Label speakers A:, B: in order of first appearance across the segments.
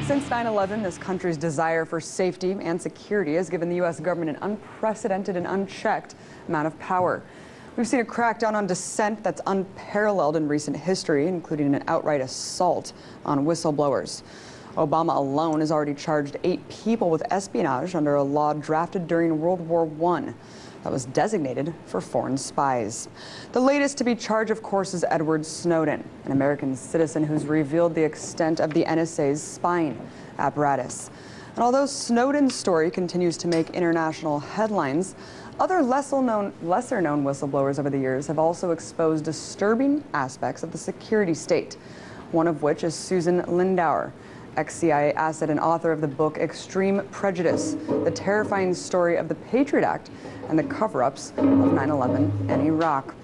A: Since 9/11, this country's desire for safety and security has given the U.S. government an unprecedented and unchecked amount of power. We've seen a crackdown on dissent that's unparalleled in recent history, including an outright assault on whistleblowers. Obama alone has already charged 8 people with espionage under a law drafted during World War I that was designated for foreign spies. The latest to be charged, of course, is Edward Snowden, an American citizen who's revealed the extent of the NSA's spying apparatus. And although Snowden's story continues to make international headlines, other lesser-known whistleblowers over the years have also exposed disturbing aspects of the security state, one of which is Susan Lindauer, ex-CIA asset and author of the book Extreme Prejudice, the terrifying story of the Patriot Act and the cover-ups of 9/11 and Iraq.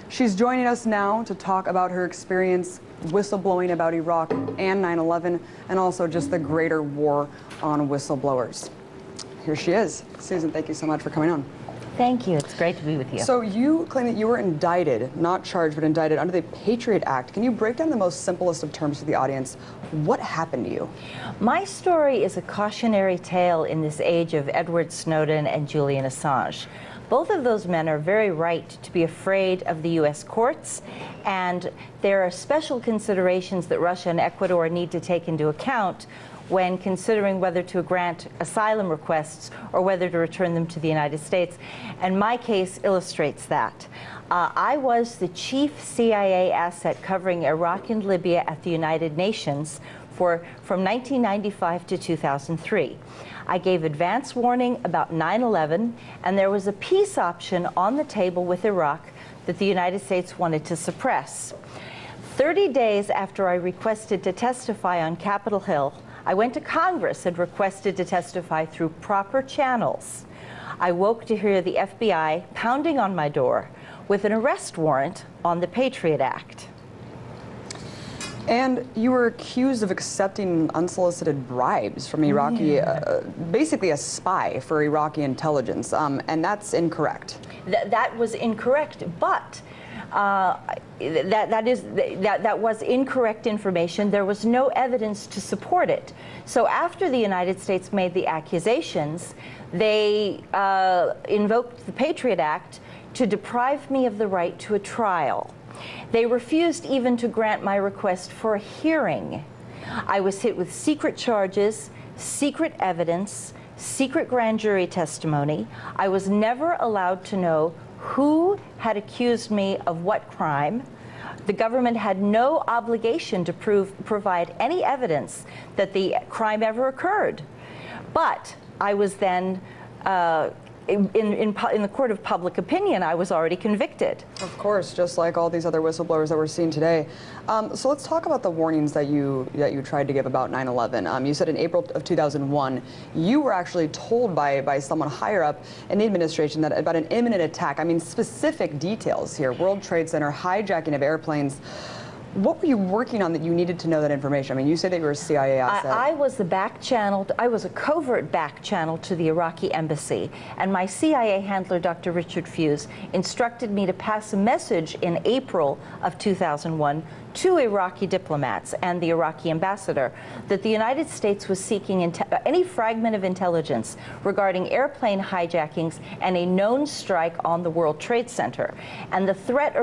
A: She's joining us now to talk about her experience whistleblowing about Iraq and 9/11, and also just the greater war on whistleblowers. Here she is. Susan, thank you so much for coming on.
B: Thank you. It's great to be with you.
A: So you claim that you were indicted, not charged, but indicted under the Patriot Act. Can you break down the most simplest of terms for the audience? What happened to you?
B: My story is a cautionary tale in this age of Edward Snowden and Julian Assange. Both of those men are very right to be afraid of the U.S. courts, and there are special considerations that Russia and Ecuador need to take into account when considering whether to grant asylum requests or whether to return them to the United States. And my case illustrates that. I was the chief CIA asset covering Iraq and Libya at the United Nations from 1995 to 2003. I gave advance warning about 9/11, and there was a peace option on the table with Iraq that the United States wanted to suppress. 30 days after I requested to testify on Capitol Hill, I went to Congress and requested to testify through proper channels. I woke to hear the FBI pounding on my door with an arrest warrant on the Patriot Act.
A: And you were accused of accepting unsolicited bribes from Iraqi, basically a spy for Iraqi intelligence, and that's incorrect.
B: That was incorrect, but that was incorrect information. There was no evidence to support it. So after the United States made the accusations, they invoked the Patriot Act to deprive me of the right to a trial. They refused even to grant my request for a hearing. I was hit with secret charges, secret evidence, secret grand jury testimony. I was never allowed to know who had accused me of what crime. The government had no obligation to provide any evidence that the crime ever occurred. But I was then, in the court of public opinion, I was already convicted.
A: Of course, just like all these other whistleblowers that we're seeing today. So let's talk about the warnings that you tried to give about 9/11. You said in April of 2001, you were actually told by someone higher up in the administration that about an imminent attack. I mean, specific details here: World Trade Center, hijacking of airplanes. What were you working on that you needed to know that information? I mean, you say that you were a CIA asset.
B: I was the back channel. I was a covert back channel to the Iraqi embassy, and my CIA handler, Dr. Richard Fuse, instructed me to pass a message in April of 2001 to Iraqi diplomats and the Iraqi ambassador that the United States was seeking any fragment of intelligence regarding airplane hijackings and a known strike on the World Trade Center, and the threat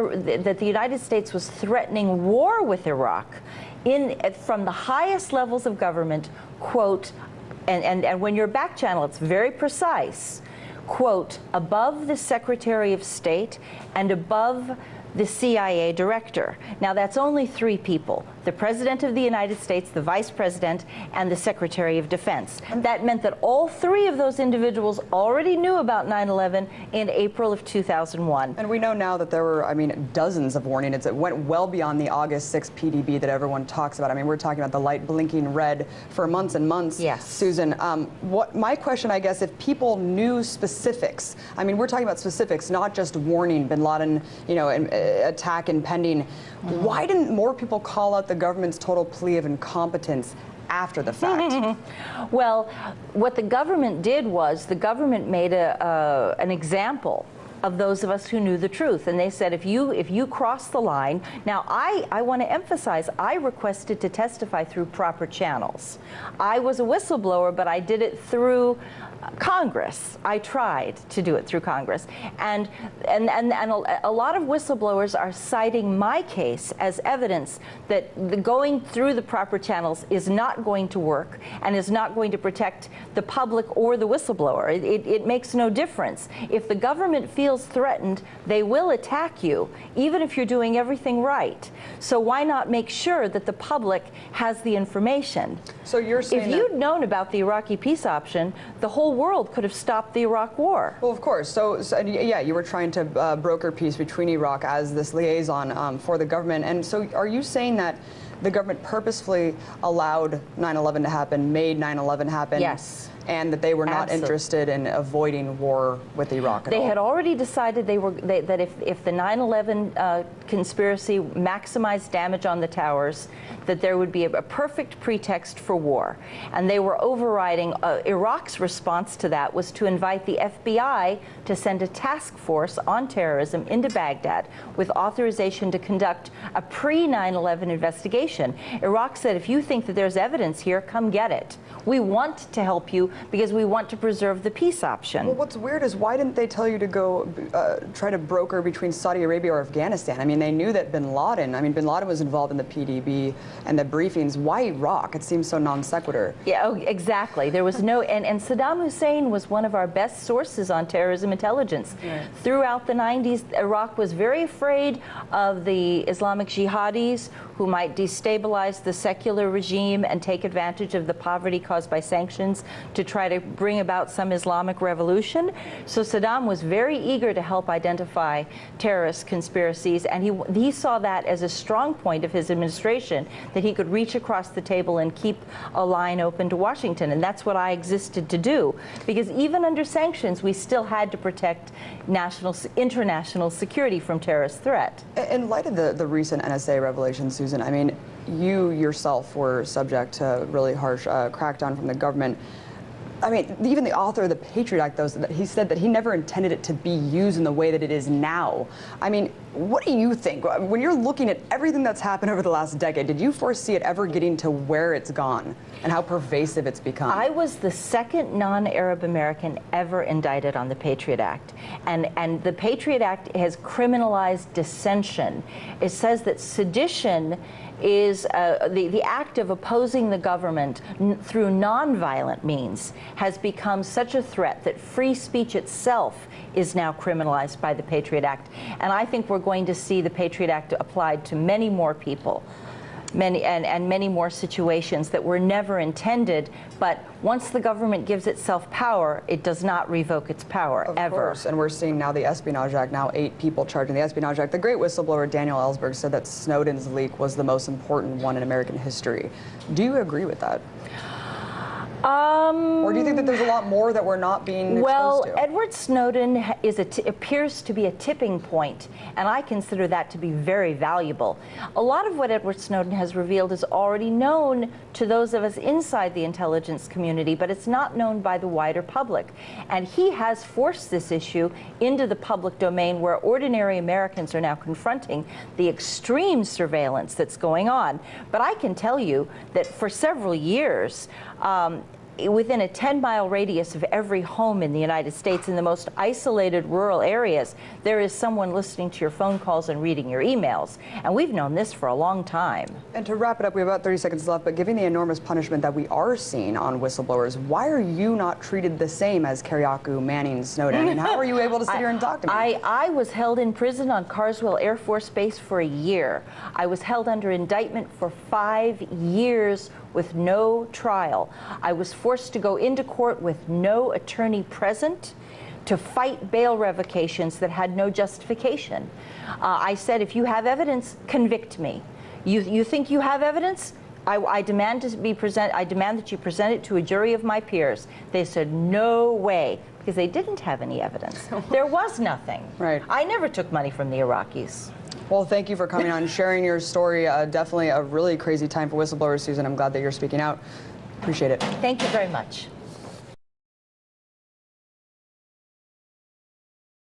B: that the United States was threatening war with Iraq from the highest levels of government, quote, and when you're back channel, it's very precise, quote, above the Secretary of State and above the CIA director. Now, that's only 3 people: the President of the United States, the Vice President, and the Secretary of Defense. That meant that all 3 of those individuals already knew about 9/11 in April of 2001.
A: And we know now that there were, I mean, dozens of warnings. It went well beyond the August 6th PDB that everyone talks about. I mean, we're talking about the light blinking red for months and months.
B: Yes.
A: Susan, my question, I guess, if people knew specifics, I mean, we're talking about specifics, not just warning bin Laden, you know, attack impending. Why didn't more people call out the government's total plea of incompetence after the fact?
B: Well, what the government did was the government made an example of those of us who knew the truth. And they said, if you cross the line, now I want to emphasize, I requested to testify through proper channels. I was a whistleblower, but I did it through Congress. I tried to do it through Congress. And a lot of whistleblowers are citing my case as evidence that going through the proper channels is not going to work and is not going to protect the public or the whistleblower. It makes no difference. If the government feels threatened, they will attack you, even if you're doing everything right. So why not make sure that the public has the information?
A: So you're saying
B: if you'd known about the Iraqi peace option, the whole world could have stopped the Iraq War.
A: Well, of course. So yeah, you were trying to broker peace between Iraq as this liaison for the government. And so are you saying that the government purposefully allowed 9/11 to happen, made 9/11 happen?
B: Yes.
A: And that they were not
B: Absolutely.
A: interested in avoiding war with Iraq at all?
B: They had already decided that if the 9/11 conspiracy maximized damage on the towers, that there would be a perfect pretext for war. And they were overriding, Iraq's response to that was to invite the FBI to send a task force on terrorism into Baghdad with authorization to conduct a pre-9/11 investigation. Iraq said, if you think that there's evidence here, come get it. We want to help you because we want to preserve the peace option.
A: Well, what's weird is why didn't they tell you to go try to broker between Saudi Arabia or Afghanistan? I mean, they knew that bin Laden was involved in the PDB and the briefings. Why Iraq? It seems so non sequitur.
B: Yeah, oh, exactly. There was no, and Saddam Hussein was one of our best sources on terrorism intelligence. Right. Throughout the 90s, Iraq was very afraid of the Islamic jihadis who might destabilize the secular regime and take advantage of the poverty caused by sanctions to try to bring about some Islamic revolution. So Saddam was very eager to help identify terrorist conspiracies, and he saw that as a strong point of his administration, that he could reach across the table and keep a line open to Washington. And that's what I existed to do, because even under sanctions, we still had to protect international security from terrorist threat.
A: In light of the recent NSA revelations, Susan, I mean, you yourself were subject to really harsh crackdown from the government. I mean, even the author of the Patriot Act, though, he said that he never intended it to be used in the way that it is now. I mean, what do you think? When you're looking at everything that's happened over the last decade, did you foresee it ever getting to where it's gone and how pervasive it's become?
B: I was the second non-Arab American ever indicted on the Patriot Act. And the Patriot Act has criminalized dissension. It says that sedition is the act of opposing the government through nonviolent means has become such a threat that free speech itself is now criminalized by the Patriot Act. And I think we're going to see the Patriot Act applied to many more people. Many more situations that were never intended, but once the government gives itself power, it does not revoke its power, ever. Of
A: course, and we're seeing now the Espionage Act, now 8 people charged in the Espionage Act. The great whistleblower Daniel Ellsberg said that Snowden's leak was the most important one in American history. Do you agree with that? Or do you think that there's a lot more that we're not being exposed to?
B: Edward Snowden appears to be a tipping point, and I consider that to be very valuable. A lot of what Edward Snowden has revealed is already known to those of us inside the intelligence community, but it's not known by the wider public. And he has forced this issue into the public domain, where ordinary Americans are now confronting the extreme surveillance that's going on. But I can tell you that for several years, within a 10-mile radius of every home in the United States, in the most isolated rural areas, there is someone listening to your phone calls and reading your emails. And we've known this for a long time.
A: And to wrap it up, we have about 30 seconds left, but given the enormous punishment that we are seeing on whistleblowers, why are you not treated the same as Kiriakou, Manning, Snowden? And how are you able to sit here and talk to me?
B: I was held in prison on Carswell Air Force Base for a year. I was held under indictment for 5 years with no trial. I was forced to go into court with no attorney present to fight bail revocations that had no justification. I said, if you have evidence, convict me. You think you have evidence? I demand that you present it to a jury of my peers. They said, no way, because they didn't have any evidence. There was nothing.
A: Right.
B: I never took money from the Iraqis.
A: Well, thank you for coming on, sharing your story. Definitely a really crazy time for whistleblowers, Susan. I'm glad that you're speaking out. Appreciate it.
B: Thank you very much.